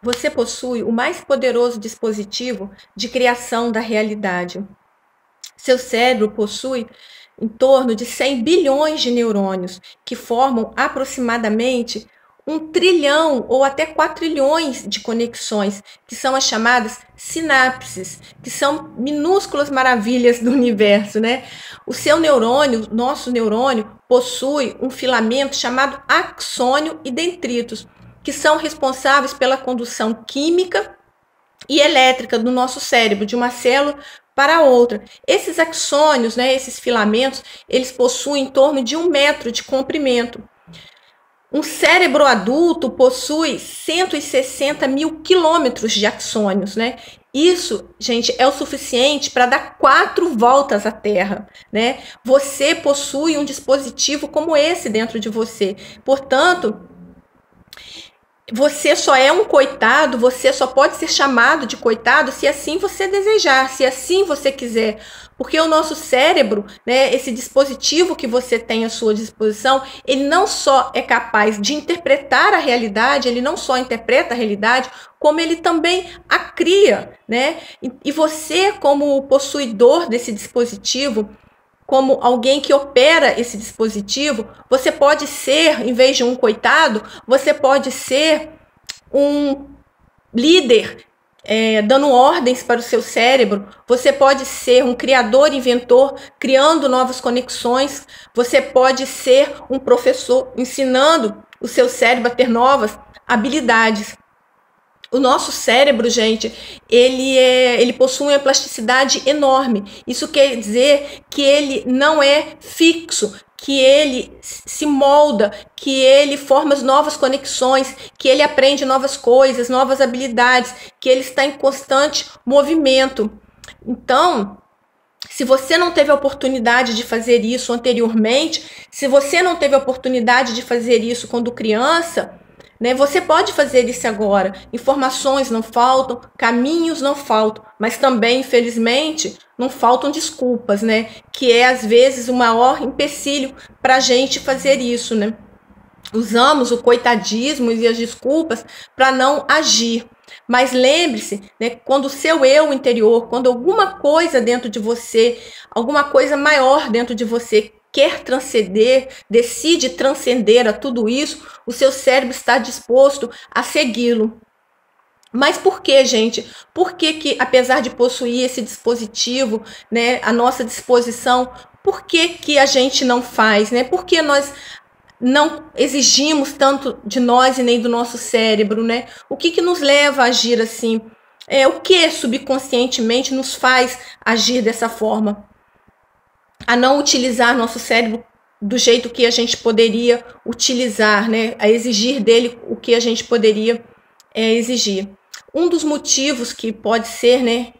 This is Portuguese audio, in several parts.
você possui o mais poderoso dispositivo de criação da realidade. Seu cérebro possui em torno de 100 bilhões de neurônios, que formam aproximadamente 1 trilhão ou até 4 trilhões de conexões, que são as chamadas sinapses, que são minúsculas maravilhas do universo, né? O seu neurônio, nosso neurônio, possui um filamento chamado axônio e dendritos, que são responsáveis pela condução química e elétrica do nosso cérebro, de uma célula para outra. Esses axônios, né, esses filamentos, eles possuem em torno de 1 metro de comprimento. Um cérebro adulto possui 160 mil quilômetros de axônios, né? Isso, gente, é o suficiente para dar 4 voltas à Terra, né? Você possui um dispositivo como esse dentro de você. Portanto, você só é um coitado, você só pode ser chamado de coitado se assim você desejar, se assim você quiser. Porque o nosso cérebro, né, esse dispositivo que você tem à sua disposição, ele não só é capaz de interpretar a realidade, ele não só interpreta a realidade, como ele também a cria, né? E você, como possuidor desse dispositivo, como alguém que opera esse dispositivo, você pode ser, em vez de um coitado, você pode ser um líder, dando ordens para o seu cérebro. Você pode ser um criador, inventor, criando novas conexões. Você pode ser um professor, ensinando o seu cérebro a ter novas habilidades. O nosso cérebro, gente, ele possui uma plasticidade enorme. Isso quer dizer que ele não é fixo, que ele se molda, que ele forma novas conexões, que ele aprende novas coisas, novas habilidades, que ele está em constante movimento. Então, se você não teve a oportunidade de fazer isso anteriormente, se você não teve a oportunidade de fazer isso quando criança, né, você pode fazer isso agora. Informações não faltam, caminhos não faltam, mas também, infelizmente, não faltam desculpas, né? Que é, às vezes, o maior empecilho para a gente fazer isso, né? Usamos o coitadismo e as desculpas para não agir. Mas lembre-se, né, quando o seu eu interior, quando alguma coisa dentro de você, alguma coisa maior dentro de você quer transcender, decide transcender a tudo isso, o seu cérebro está disposto a segui-lo. Mas por que, gente? Por que, apesar de possuir esse dispositivo, né, à nossa disposição, por que a gente não faz, né? Por que nós não exigimos tanto de nós e nem do nosso cérebro, né? O que nos leva a agir assim? O que subconscientemente nos faz agir dessa forma? A não utilizar nosso cérebro do jeito que a gente poderia utilizar, né? A exigir dele o que a gente poderia exigir. Um dos motivos que pode ser, né,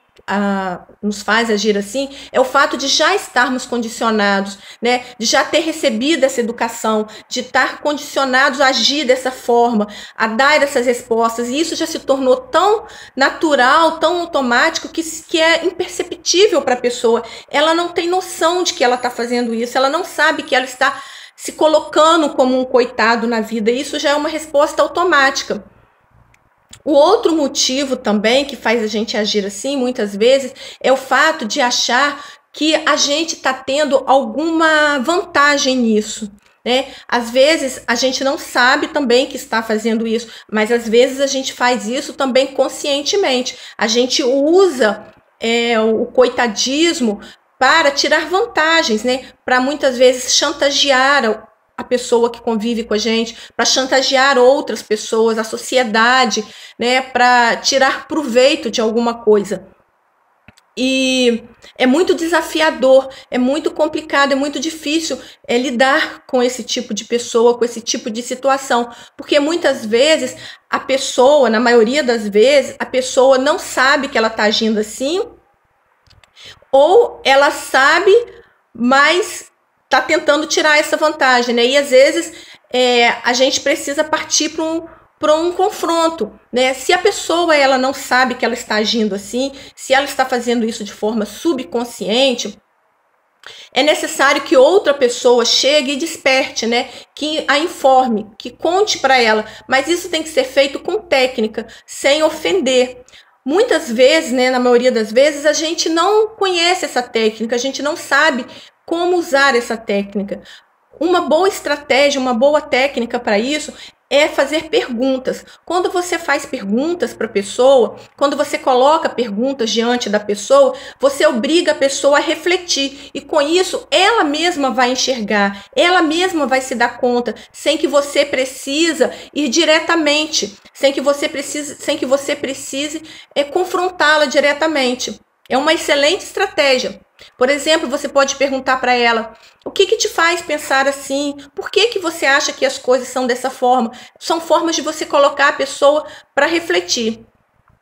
nos faz agir assim, é o fato de já estarmos condicionados, né, de já ter recebido essa educação, de estar condicionados a agir dessa forma, a dar essas respostas, e isso já se tornou tão natural, tão automático, que é imperceptível para a pessoa. Ela não tem noção de que ela está fazendo isso, ela não sabe que ela está se colocando como um coitado na vida, isso já é uma resposta automática. O outro motivo também que faz a gente agir assim, muitas vezes, é o fato de achar que a gente está tendo alguma vantagem nisso, né? Às vezes a gente não sabe também que está fazendo isso, mas às vezes a gente faz isso também conscientemente. A gente usa o coitadismo para tirar vantagens, né? Para muitas vezes chantagear a pessoa que convive com a gente, para chantagear outras pessoas, a sociedade, né, para tirar proveito de alguma coisa. E é muito desafiador, é muito complicado, é muito difícil lidar com esse tipo de pessoa, com esse tipo de situação, porque muitas vezes a pessoa, na maioria das vezes, a pessoa não sabe que ela está agindo assim, ou ela sabe, mas está tentando tirar essa vantagem, né? E às vezes a gente precisa partir para um confronto, né? Se a pessoa ela não sabe que ela está agindo assim, se ela está fazendo isso de forma subconsciente, É necessário que outra pessoa chegue e desperte, né? Que a informe, que conte para ela. Mas isso tem que ser feito com técnica, sem ofender. Muitas vezes, né, na maioria das vezes, a gente não conhece essa técnica, a gente não sabe como usar essa técnica. Uma boa estratégia, uma boa técnica para isso é fazer perguntas. Quando você faz perguntas para a pessoa, quando você coloca perguntas diante da pessoa, você obriga a pessoa a refletir. E com isso, ela mesma vai enxergar, ela mesma vai se dar conta, sem que você precisa ir diretamente, sem que você precise confrontá-la diretamente. É uma excelente estratégia. Por exemplo, você pode perguntar para ela: o que te faz pensar assim? Por que você acha que as coisas são dessa forma? São formas de você colocar a pessoa para refletir.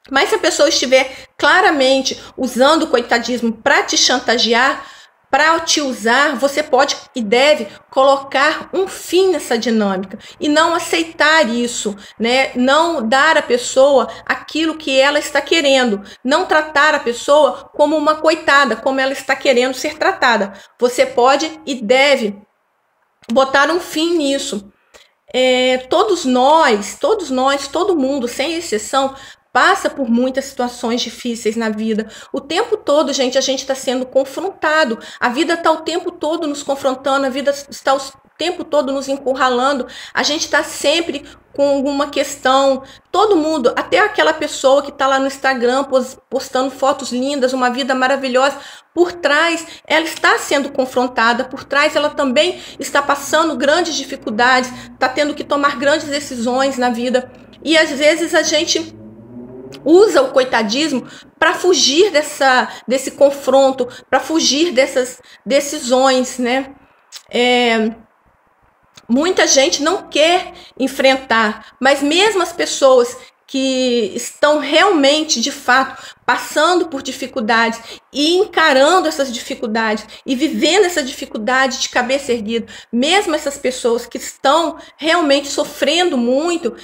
Mas se a pessoa estiver claramente usando o coitadismo para te chantagear, para te usar, você pode e deve colocar um fim nessa dinâmica e não aceitar isso, né? Não dar à pessoa aquilo que ela está querendo, não tratar a pessoa como uma coitada, como ela está querendo ser tratada. Você pode e deve botar um fim nisso. Todos nós, todo mundo, sem exceção, passa por muitas situações difíceis na vida. O tempo todo, gente, a gente está sendo confrontado. A vida está o tempo todo nos confrontando, a vida está o tempo todo nos encurralando. A gente está sempre com alguma questão. Todo mundo, até aquela pessoa que está lá no Instagram postando fotos lindas, uma vida maravilhosa, por trás ela está sendo confrontada, por trás ela também está passando grandes dificuldades, está tendo que tomar grandes decisões na vida. E às vezes a gente usa o coitadismo para fugir desse confronto, para fugir dessas decisões, né? Muita gente não quer enfrentar, mas mesmo as pessoas que estão realmente, de fato, passando por dificuldades e encarando essas dificuldades e vivendo essa dificuldade de cabeça erguida, mesmo essas pessoas que estão realmente sofrendo muito,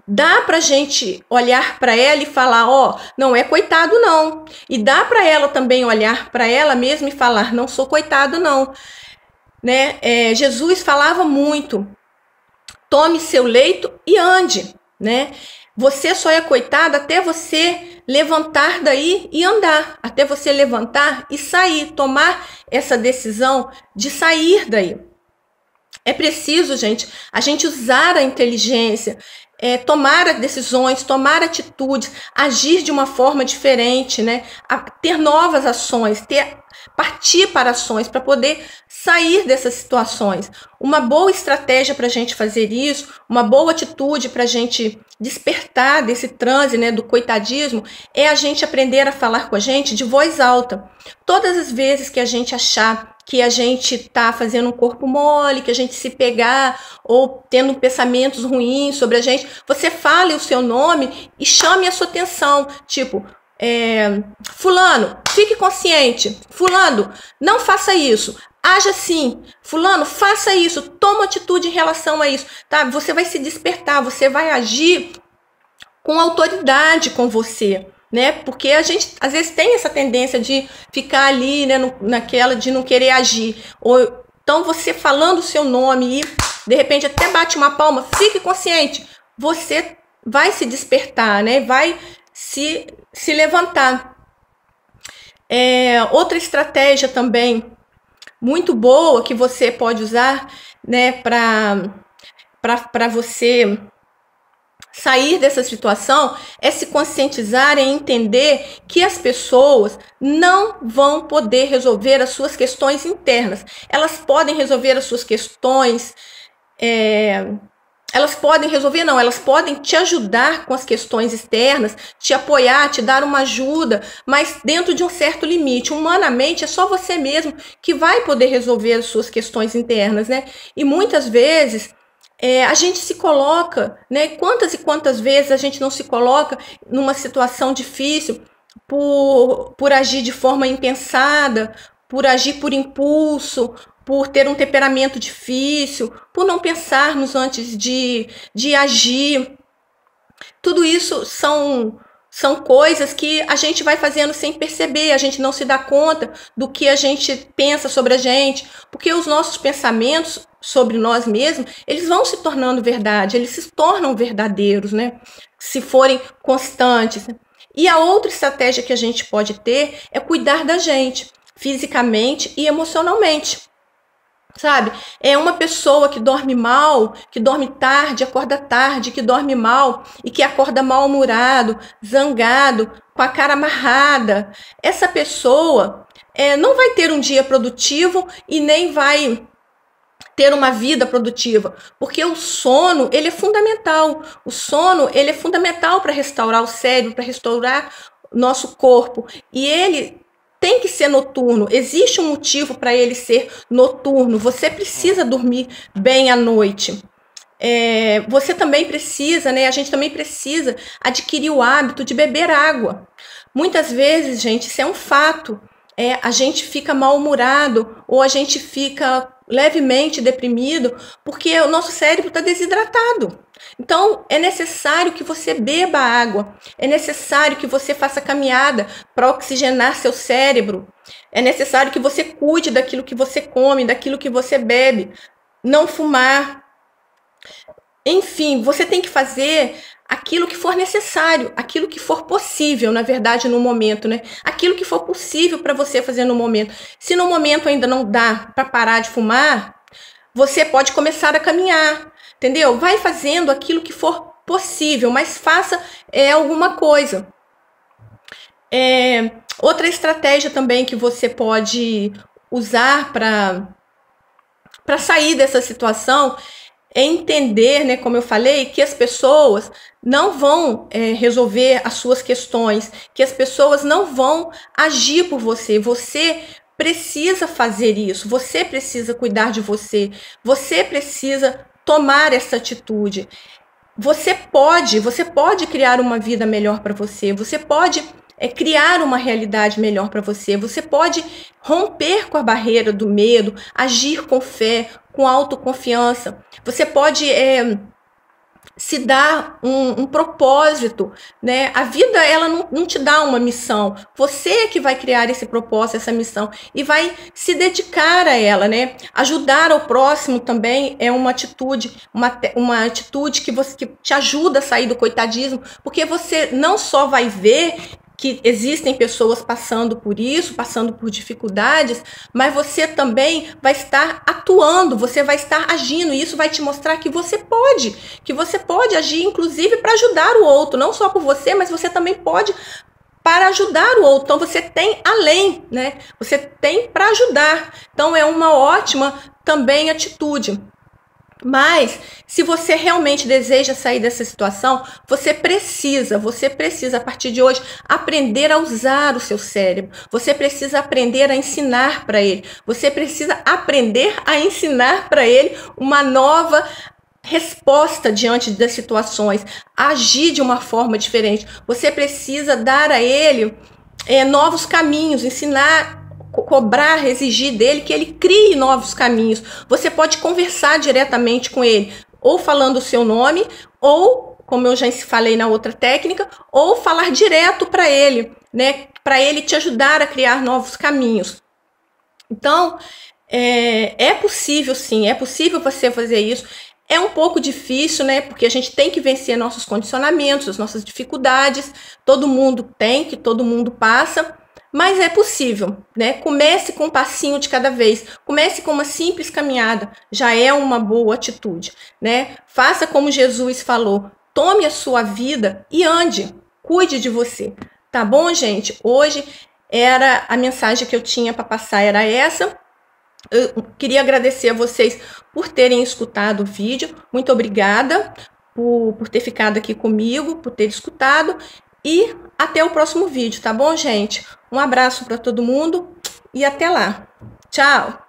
dá pra gente olhar para ela e falar: ó, não é coitado não. E dá para ela também olhar para ela mesma e falar: não sou coitado não. Né? Jesus falava muito: tome seu leito e ande, né? Você só é coitado até você levantar daí e andar, até você levantar e sair, tomar essa decisão de sair daí. É preciso, gente, a gente usar a inteligência, tomar decisões, tomar atitudes, agir de uma forma diferente, né? Ter novas ações, partir para ações para poder sair dessas situações. Uma boa estratégia para a gente fazer isso, uma boa atitude para a gente despertar desse transe, né, do coitadismo, é a gente aprender a falar com a gente de voz alta. Todas as vezes que a gente achar que a gente está fazendo um corpo mole, que a gente se pegar ou tendo pensamentos ruins sobre a gente, você fale o seu nome e chame a sua atenção, tipo: fulano, fique consciente. Fulano, não faça isso. Haja assim. Fulano, faça isso. Toma atitude em relação a isso. Tá? Você vai se despertar, você vai agir com autoridade com você, né? Porque a gente às vezes tem essa tendência de ficar ali, né, naquela de não querer agir. Ou então você falando o seu nome e de repente até bate uma palma, fique consciente. Você vai se despertar, né? Vai se levantar. Outra estratégia também muito boa que você pode usar, né, para você sair dessa situação é se conscientizar e entender que as pessoas não vão poder resolver as suas questões internas. Elas podem resolver as suas questões, elas podem te ajudar com as questões externas, te apoiar, te dar uma ajuda, mas dentro de um certo limite. Humanamente, é só você mesmo que vai poder resolver as suas questões internas, né? E muitas vezes a gente se coloca, né? Quantas e quantas vezes a gente não se coloca numa situação difícil por agir de forma impensada, por agir por impulso, por ter um temperamento difícil, por não pensarmos antes de agir. Tudo isso são São coisas que a gente vai fazendo sem perceber, a gente não se dá conta do que a gente pensa sobre a gente, porque os nossos pensamentos sobre nós mesmos, eles vão se tornando verdade, eles se tornam verdadeiros, né? Se forem constantes. E a outra estratégia que a gente pode ter é cuidar da gente, fisicamente e emocionalmente. Sabe? É uma pessoa que dorme mal, que dorme tarde, que dorme mal e que acorda mal-humorado, zangado, com a cara amarrada. Essa pessoa não vai ter um dia produtivo e nem vai ter uma vida produtiva, porque o sono, ele é fundamental. O sono, ele é fundamental para restaurar o cérebro, para restaurar o nosso corpo. E ele tem que ser noturno. Existe um motivo para ele ser noturno. Você precisa dormir bem à noite. Você também precisa, né? A gente também precisa adquirir o hábito de beber água. Muitas vezes, gente, isso é um fato. A gente fica mal-humorado ou a gente fica levemente deprimido porque o nosso cérebro está desidratado. Então, é necessário que você beba água, é necessário que você faça caminhada para oxigenar seu cérebro, é necessário que você cuide daquilo que você come, daquilo que você bebe, não fumar. Enfim, você tem que fazer aquilo que for necessário, aquilo que for possível, na verdade, no momento, né? Aquilo que for possível para você fazer no momento. Se no momento ainda não dá para parar de fumar, você pode começar a caminhar, entendeu? Vai fazendo aquilo que for possível, mas faça alguma coisa. Outra estratégia também que você pode usar para sair dessa situação é entender, né, como eu falei, que as pessoas não vão resolver as suas questões, que as pessoas não vão agir por você. Você precisa fazer isso, você precisa cuidar de você, você precisa tomar essa atitude. Você pode criar uma vida melhor para você, você pode criar uma realidade melhor para você, você pode romper com a barreira do medo, agir com fé, com autoconfiança, você pode se dar um propósito, né? A vida, ela não te dá uma missão, você é que vai criar esse propósito, essa missão, e vai se dedicar a ela, né? Ajudar ao próximo também é uma atitude, uma atitude que te ajuda a sair do coitadismo, porque você não só vai ver que existem pessoas passando por isso, passando por dificuldades, mas você também vai estar atuando, você vai estar agindo, e isso vai te mostrar que você pode agir, inclusive, para ajudar o outro, não só por você, mas você também pode para ajudar o outro. Então, você tem além, né? Você tem para ajudar. Então, é uma ótima também atitude. Mas, se você realmente deseja sair dessa situação, você precisa, a partir de hoje, aprender a usar o seu cérebro. Você precisa aprender a ensinar para ele. Você precisa aprender a ensinar para ele uma nova resposta diante das situações, agir de uma forma diferente. Você precisa dar a ele novos caminhos, ensinar, cobrar, exigir dele que ele crie novos caminhos. Você pode conversar diretamente com ele, ou falando o seu nome, ou, como eu já falei na outra técnica, ou falar direto para ele, né? Para ele te ajudar a criar novos caminhos. Então, é possível sim, é possível você fazer isso. É um pouco difícil, né? Porque a gente tem que vencer nossos condicionamentos, as nossas dificuldades. Todo mundo tem, que todo mundo passa. Mas é possível, né? Comece com um passinho de cada vez. Comece com uma simples caminhada. Já é uma boa atitude, né? Faça como Jesus falou. Tome a sua vida e ande. Cuide de você. Tá bom, gente? Hoje a mensagem que eu tinha para passar era essa. Eu queria agradecer a vocês por terem escutado o vídeo. Muito obrigada por ter ficado aqui comigo, por ter escutado. E até o próximo vídeo, tá bom, gente? Um abraço para todo mundo e até lá. Tchau!